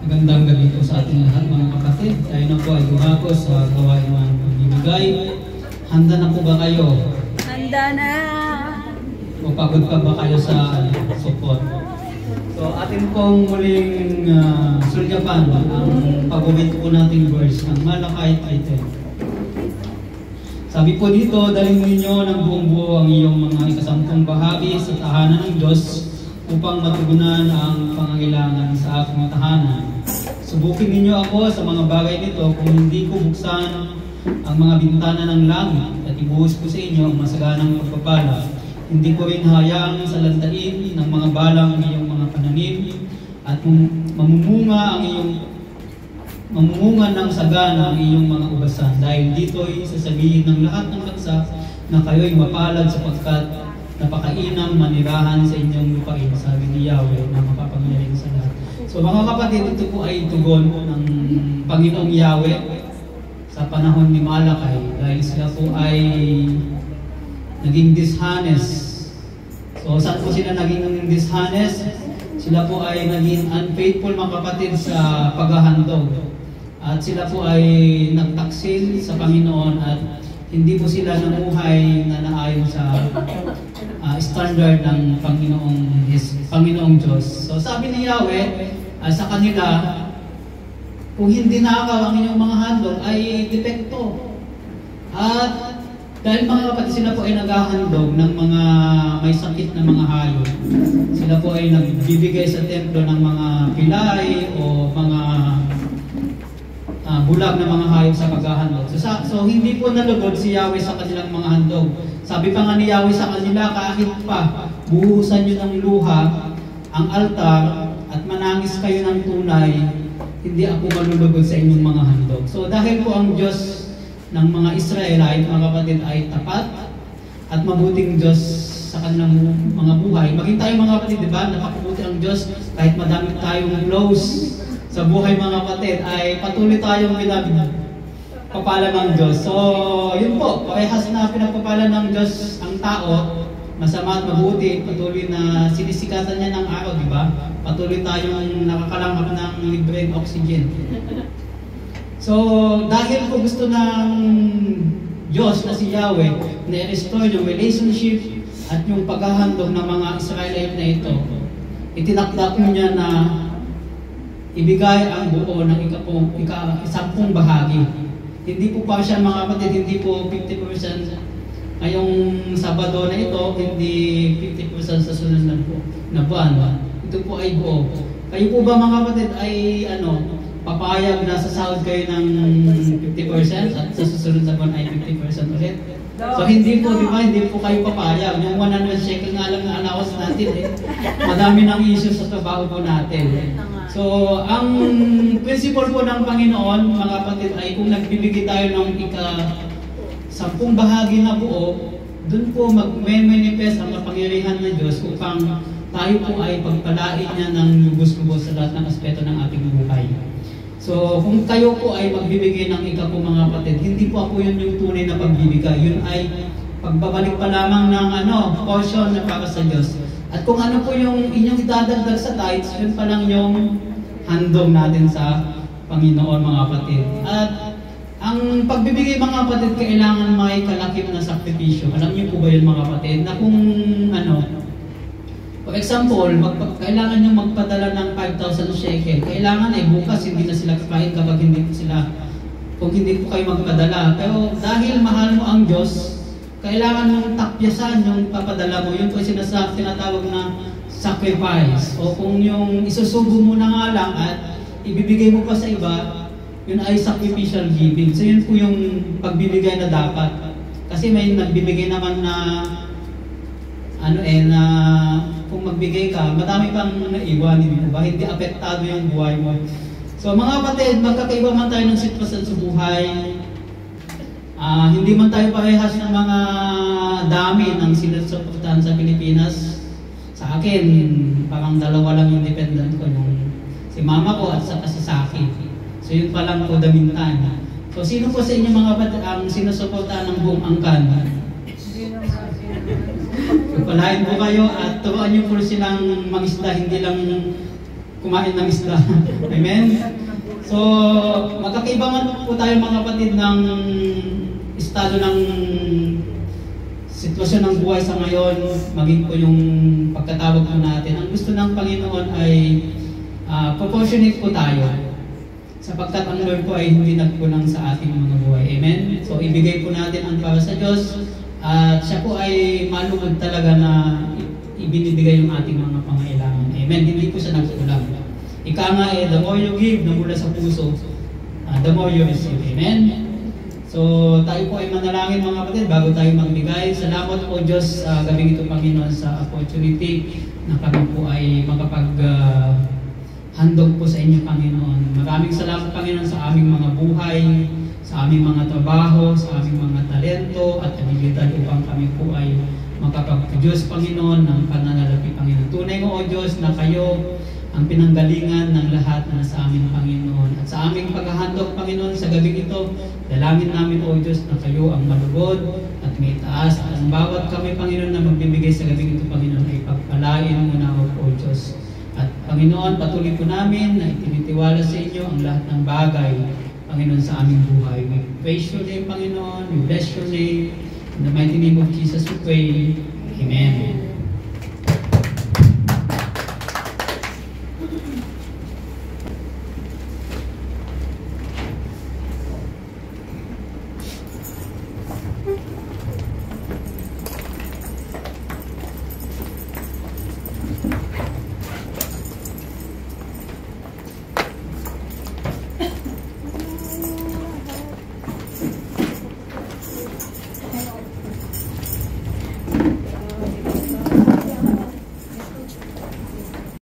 Magandang gabi po sa ating lahat mga kapatid. Tayo na po ay dumako sa gawain ng pagbibigay. Handa na po ba kayo? Handa na! O pagod pa ba kayo sa support? So atin pong muling sulyapan ang pag-uwit po nating verse ng Malakay 3:10. Sabi po dito, dalhin ninyo ng buong buo ang iyong mga ikasampung bahagi sa tahanan ng Diyos upang matugunan ang pangangailangan sa aking tahanan. Subukin ninyo ako sa mga bagay nito kung hindi ko buksan ang mga bintana ng langit at ibuhos ko sa inyo ang masaganang pagpapala. Hindi ko rin hayaang salantain ng mga balang ang iyong mga pananim at mamumunga ng sagana ang iyong mga ubasan. Dahil dito'y sasabihin ng lahat ng bansa na kayo'y mapalad sapagkat napakainam manirahan sa inyong lupain, sabi ni Yahweh na makapangyarihan sa lahat. So mga kapatid, ito po ay tugon ng Panginoong Yahweh sa panahon ni Malakay dahil sila po ay naging dishonest. So saan po sila naging dishonest? Sila po ay naging unfaithful mga kapatid sa paghahandog. At sila po ay nagtaksil sa Panginoon at hindi po sila namuhay na naayon sa standard ng Panginoong Diyos. So sabi ni Yahweh sa kanila, kung hindi nakakaw ang inyong mga handog ay depekto. At dahil mga kapatid, sila po ay naghahandog ng mga may sakit na mga hayop. Sila po ay nagbibigay sa templo ng mga pilay o mga bulag na mga hayop sa paghahandog. So hindi po nalugod si Yahweh sa kanilang mga handog. Sabi pa nga ni Yahweh sa kanila, kahit pa buhusan nyo ng luha ang altar at manangis kayo ng tunay, hindi ako malulugod sa inyong mga handog. So dahil po ang Diyos ng mga Israelite, mga kapatid, ay tapat at mabuting Diyos sa kanilang mga buhay. Maging tayo mga kapatid, di ba? Napakabuti ang Diyos kahit madami tayong close sa buhay mga kapatid, ay patuloy tayong pinagpapala ng Diyos. So, yun po, parehas na pinagpapala ng Diyos ang tao, masama at mabuti, patuloy na sinisikatan niya ng araw, di ba? Patuloy tayong nakakalanghap ng libreng oxygen. So, dahil po gusto ng Diyos na si Yahweh na i-restore yung relationship at yung paghahandog ng mga Israelite na ito, itinakdak niya na ibigay ang buo ng ikasampung bahagi. Hindi po pa siya mga kapatid, hindi po 50% ngayong Sabado na ito, hindi 50% sa sunod na buwan. Ito po ay buo. Kayo po ba mga kapatid ay papayag na sasahod kayo ng 50% at sa susunod na buwan ay 50% ulit? So hindi po, di ba? Hindi po kayo papayag. Yung 100 shekel nga lang na allowance natin madami ng issues sa trabaho po natin. So, ang principle po ng Panginoon, mga kapatid, ay kung nagbibigay tayo ng ika-10 bahagi na buo, dun po mag-manifest ang kapangyarihan ng Diyos upang tayo po ay pagpalain niya ng lubos-lubos sa lahat ng aspeto ng ating buhay. So, kung kayo po ay magbibigay ng ika po mga kapatid, hindi po ako yun yung tunay na pagbibigay. Yun ay pagbabalik pa lamang ng portion na para sa Diyos. At kung ano po yung inyong idadagdag sa tithes, yun pa lang yung handog natin sa Panginoon mga kapatid. At ang pagbibigay mga kapatid, kailangan may kalakip na sakripisyo. Alam niyo po ba yun mga kapatid? Na kung for example, kailangan nyo magpadala ng 5,000 shekel. Kailangan bukas hindi na sila kakain kapag kung hindi po kayo magpadala. Pero dahil mahal mo ang Diyos, kailangan mong takyasan yung papadala mo. Yun po tinatawag na sacrifice. O kung yung isusubo mo na nga lang at ibibigay mo pa sa iba, yun ay sacrificial giving. So yun po yung pagbibigay na dapat. Kasi may nagbibigay naman na kung magbigay ka, madami pang naiwan, hindi apektado yung buhay mo. So mga kapatid, magkakaiba man tayo ng sitwasyon sa buhay, hindi man tayo parehas ng mga dami ng sinusuportahan sa Pilipinas. Sa akin, parang dalawa lang yung dependent ko, yung si mama ko at saka si Saki. So yun pa lang po damintan. So sino po sa inyo mga kapatid ang sinusuportahan ng buong angkan? Palain po kayo at turuan niyo po silang mag-isda, hindi lang kumain ng isda. Amen? So, magkakaibangan po tayo mga kapatid ng estado ng sitwasyon ng buhay sa ngayon, maging po yung pagkatawag po natin. Ang gusto ng Panginoon ay proportionate po tayo sapagkat ang Lord po ay hindi nagkulang sa ating mga buhay. Amen? So, ibigay po natin ang para sa Diyos at siya po ay malugod talaga na ibinibigay yung ating mga pangailangan. Amen? Hindi po siya nagkulang. Ika nga the more you give na mula sa puso, the more you receive. Amen? So, tayo po ay manalangin mga kapatid bago tayo magbigay. Salamat po Diyos sa gabing ito, Panginoon, sa opportunity na kami po ay makapag-handog po sa inyo, Panginoon. Maraming salamat, Panginoon, sa aming mga buhay, sa aming mga trabaho, sa aming mga talento at abilidad upang kami po ay makapag-produce, Panginoon, ng pananalapi, Panginoon. Tunay mo, O Diyos, na kayo ang pinanggalingan ng lahat na nasa amin, Panginoon. At sa aming paghahandog, Panginoon, sa gabing ito, dalangin namin, O Diyos, na kayo ang malugod at may taas. At ang bawat kami, Panginoon, na magbibigay sa gabing ito, Panginoon, ay pagpalain mo na, O Diyos. At Panginoon, patuloy po namin na itinitiwala sa inyo ang lahat ng bagay, Panginoon, sa aming buhay. We praise your name, Panginoon. We bless your name. In the mighty name of Jesus we pray. Amen.